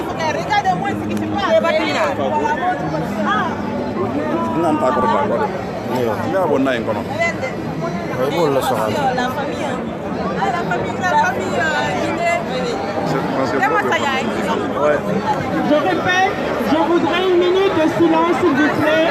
Regardez-moi ce qui se passe. Je répète, je voudrais une minute de silence, s'il vous plaît,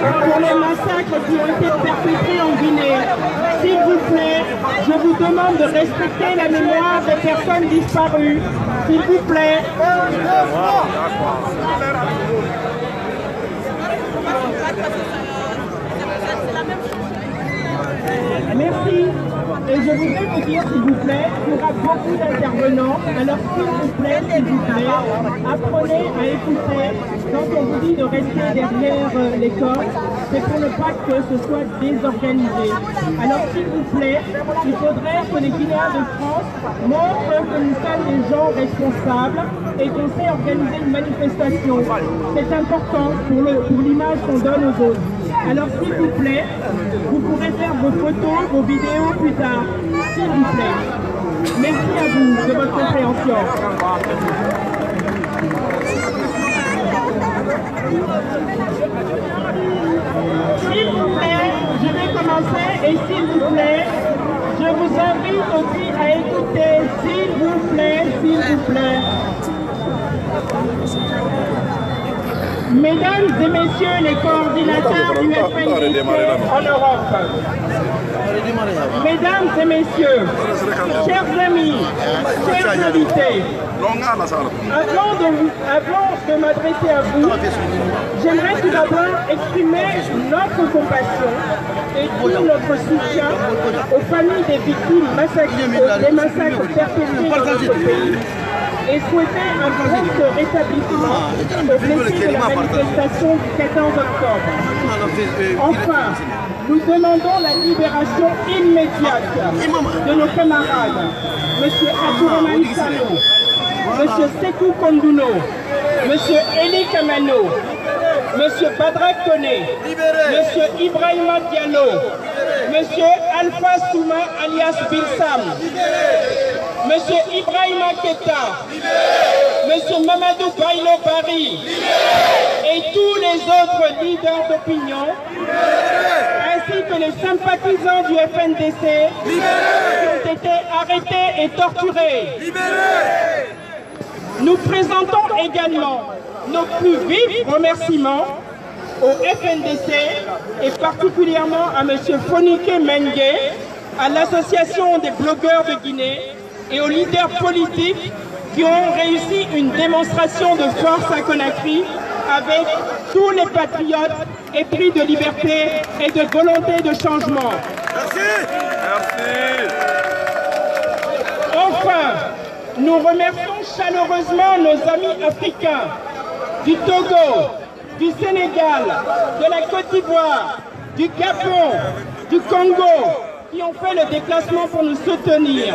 pour les massacres qui ont été perpétrés en Guinée. S'il vous plaît, je vous demande de respecter la mémoire des personnes disparues. S'il vous plaît. Merci. Et je voudrais vous dire, s'il vous plaît, qu'il y aura beaucoup d'intervenants. Alors, s'il vous plaît, apprenez à écouter. Quand on vous dit de rester derrière les corps, c'est pour ne pas que ce soit désorganisé. Alors, s'il vous plaît, il faudrait que les Guinéens de France montrent que nous sommes des gens responsables et qu'on sait organiser une manifestation. C'est important pour l'image qu'on donne aux autres. Alors, s'il vous plaît, vous pourrez faire vos photos, vos vidéos plus tard. S'il vous plaît. Merci à vous de votre compréhension. S'il vous plaît, je vais commencer et s'il vous plaît, je vous invite aussi à écouter. S'il vous plaît, s'il vous plaît. Mesdames et messieurs les coordinateurs du FNDC en Europe, mesdames et messieurs, chers amis, chers invités, avant de m'adresser à vous, j'aimerais tout d'abord exprimer notre compassion et tout notre soutien aux familles des victimes des massacres perpétrés dans notre pays et souhaiter un prompt rétablissement aux blessés de la manifestation du 14 octobre. Enfin, nous demandons la libération immédiate de nos camarades, M. Abdourahmane Sano, M. Sekou Kondouno, M. Eli Kamano, M. Badrak Koné, M. Ibrahima Diallo, M. Alpha Souma alias Bilsam, M. Ibrahima Keta, M. Mamadou Bailo Bari et tous les autres leaders d'opinion, ainsi que les sympathisants du FNDC qui ont été arrêtés et torturés. Nous présentons également nos plus vifs remerciements au FNDC et particulièrement à M. Fonike Mengue, à l'Association des blogueurs de Guinée et aux leaders politiques qui ont réussi une démonstration de force à Conakry avec tous les patriotes épris de liberté et de volonté de changement. Merci. Merci. Enfin, nous remercions chaleureusement nos amis africains du Togo, du Sénégal, de la Côte d'Ivoire, du Gabon, du Congo, qui ont fait le déplacement pour nous soutenir.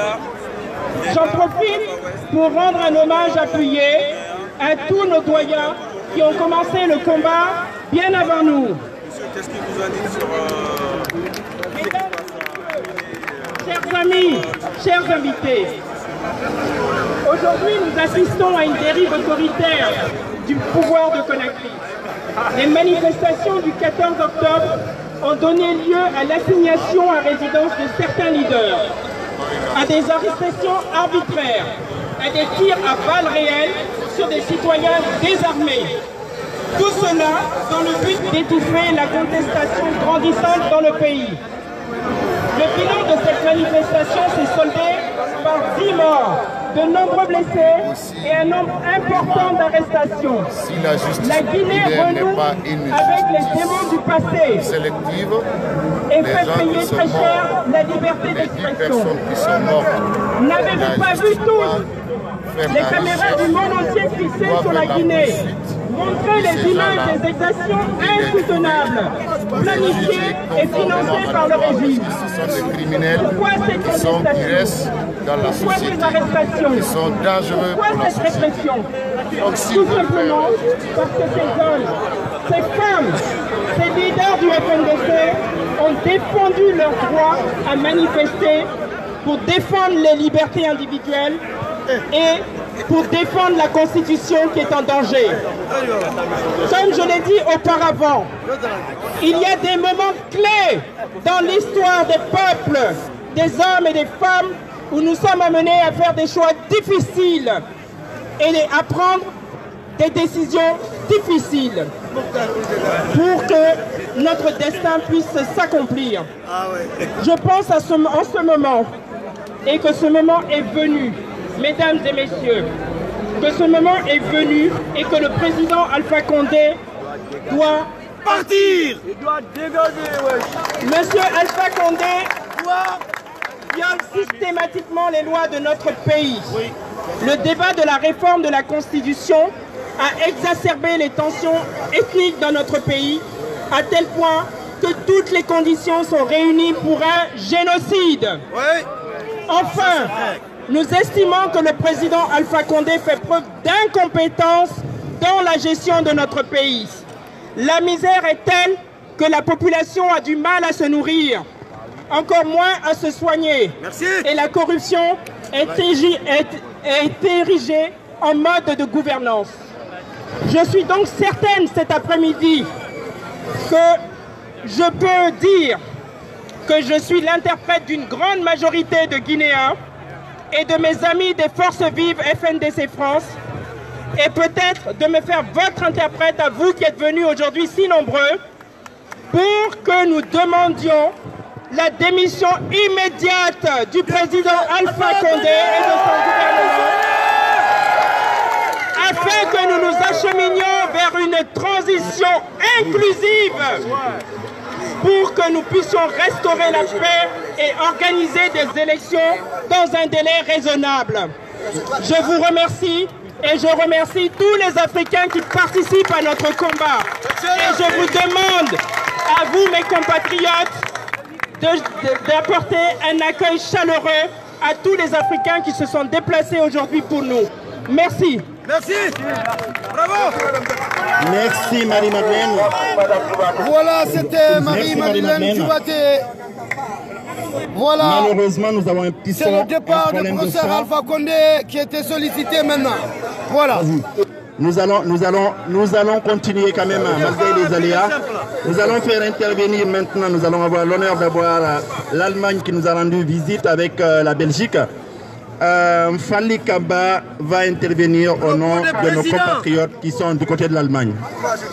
J'en profite pour rendre un hommage appuyé à tous nos doyens qui ont commencé le combat bien avant nous. Monsieur, qu'est-ce qui vous anime sur... Chers amis, chers invités, aujourd'hui nous assistons à une dérive autoritaire du pouvoir de Conakry. Les manifestations du 14 octobre ont donné lieu à l'assignation à résidence de certains leaders, à des arrestations arbitraires, à des tirs à balles réelles sur des citoyens désarmés. Tout cela dans le but d'étouffer la contestation grandissante dans le pays. Le bilan de cette manifestation s'est soldé par 10 morts, de nombreux blessés et un nombre important d'arrestations. Si la Guinée renoue avec les démons du passé et fait payer très cher la liberté d'expression. N'avez-vous pas vu tous les caméras du monde entier fixées sur la Guinée montrer les images des exactions insoutenables, planifiées et financées par le régime? Pourquoi cette contestation? Pourquoi ces arrestations? Pourquoi cette répression? Tout simplement parce que ces hommes, ces femmes, ces leaders du FNDC ont défendu leur droit à manifester pour défendre les libertés individuelles et pour défendre la Constitution qui est en danger. Comme je l'ai dit auparavant, il y a des moments clés dans l'histoire des peuples, des hommes et des femmes où nous sommes amenés à faire des choix difficiles et à prendre des décisions difficiles pour que notre destin puisse s'accomplir. Je pense en ce moment, et que ce moment est venu, mesdames et messieurs, que ce moment est venu et que le président Alpha Condé doit partir. Il doit dégager, ouais. Monsieur Alpha Condé viole systématiquement les lois de notre pays. Oui. Le débat de la réforme de la Constitution a exacerbé les tensions ethniques dans notre pays, à tel point que toutes les conditions sont réunies pour un génocide. Oui. Enfin, nous estimons que le président Alpha Condé fait preuve d'incompétence dans la gestion de notre pays. La misère est telle que la population a du mal à se nourrir, encore moins à se soigner. Merci. Et la corruption est érigée en mode de gouvernance. Je suis donc certaine cet après-midi que je peux dire que je suis l'interprète d'une grande majorité de Guinéens et de mes amis des forces vives FNDC France, et peut-être de me faire votre interprète à vous qui êtes venus aujourd'hui si nombreux, pour que nous demandions la démission immédiate du président Alpha Condé et de son gouvernement, afin que nous nous acheminions vers une transition inclusive, pour que nous puissions restaurer la paix et organiser des élections dans un délai raisonnable. Je vous remercie et je remercie tous les Africains qui participent à notre combat. Et je vous demande, à vous mes compatriotes, d'apporter un accueil chaleureux à tous les Africains qui se sont déplacés aujourd'hui pour nous. Merci. Merci. Bravo. Merci Marie-Madeleine. Voilà, c'était Marie-Madeleine Djouaté. Voilà. Malheureusement, nous avons un petit son. C'est le départ du professeur Alpha Condé qui était sollicité maintenant. Voilà. Nous allons continuer quand même malgré les aléas. Nous allons faire intervenir maintenant. Nous allons avoir l'honneur d'avoir l'Allemagne qui nous a rendu visite avec la Belgique. Fali Kaba va intervenir au nom de nos compatriotes qui sont du côté de l'Allemagne.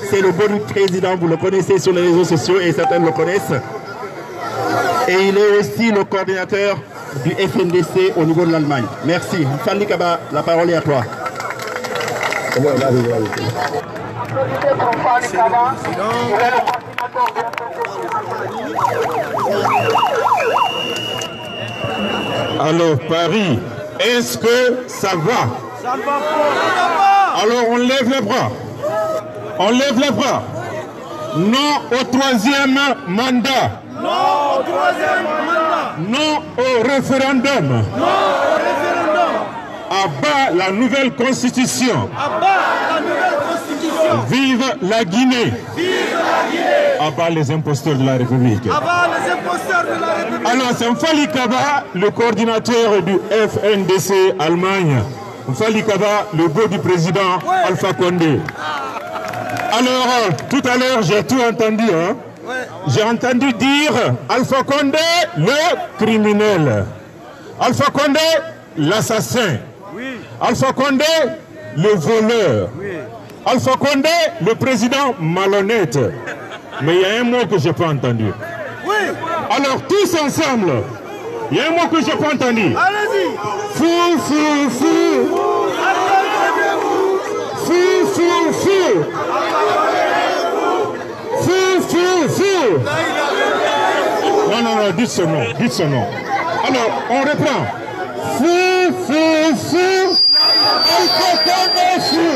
C'est le beau du président, vous le connaissez sur les réseaux sociaux et certains le connaissent. Et il est aussi le coordinateur du FNDC au niveau de l'Allemagne. Merci. Fali Kaba, la parole est à toi. Alors Paris, est-ce que ça va? Ça ne va pas. Alors on lève les bras. On lève les bras. Non au troisième mandat. Non au troisième mandat. Non au référendum. Non au référendum. À bas la nouvelle constitution. À bas la nouvelle constitution. Vive la Guinée. Vive la Guinée. À bas les imposteurs de la République. À bas les imposteurs de la République. Alors c'est Mfali Kaba, le coordinateur du FNDC Allemagne. Mfali Kaba, le beau du président Alpha Condé. Alors, tout à l'heure, j'ai tout entendu. Hein? J'ai entendu dire Alpha Condé, le criminel. Alpha Condé, l'assassin. Oui. Alpha Condé, le voleur. Oui. Alpha Condé, le président malhonnête. Mais il y a un mot que je n'ai pas entendu. Oui. Alors, tous ensemble, il y a un mot que je n'ai pas entendu. Allez-y. Fou, fou, fou. Fou, fou, fou. Fou, fou, fou. Non, dites ce nom, dites ce nom. Alors, on reprend. Fou, fou, fou. Alpha Condé fou.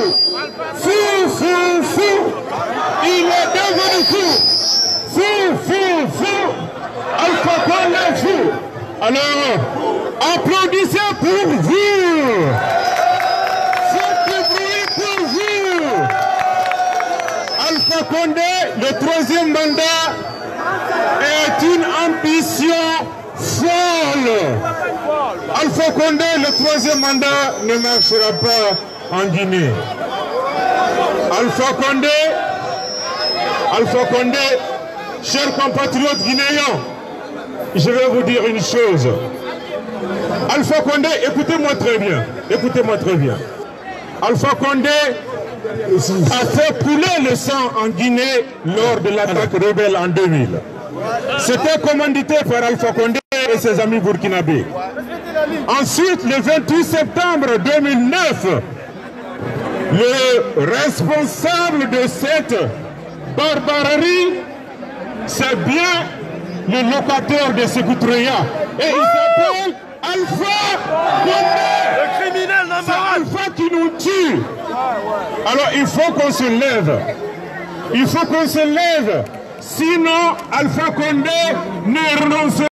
Fou, fou, fou. Il est devenu fou. Fou, fou, fou. Alpha Condé fou. Alors, applaudissez pour vous. Faites du bruit pour vous. Alpha Condé, le troisième mandat est une ambition folle. Alpha Alpha Condé, le troisième mandat ne marchera pas en Guinée. Alpha Condé, chers compatriotes guinéens, je vais vous dire une chose. Alpha Condé, écoutez-moi très bien. Alpha Condé a fait couler le sang en Guinée lors de l'attaque rebelle en 2000. C'était commandité par Alpha Condé et ses amis burkinabés. Ensuite, le 28 septembre 2009, le responsable de cette barbarie, c'est bien le locataire de Sékou-Touré. Et il s'appelle Alpha Condé. Le criminel number C'est Alpha qui nous tue. Alors il faut qu'on se lève. Sinon, Alpha Condé ne renonce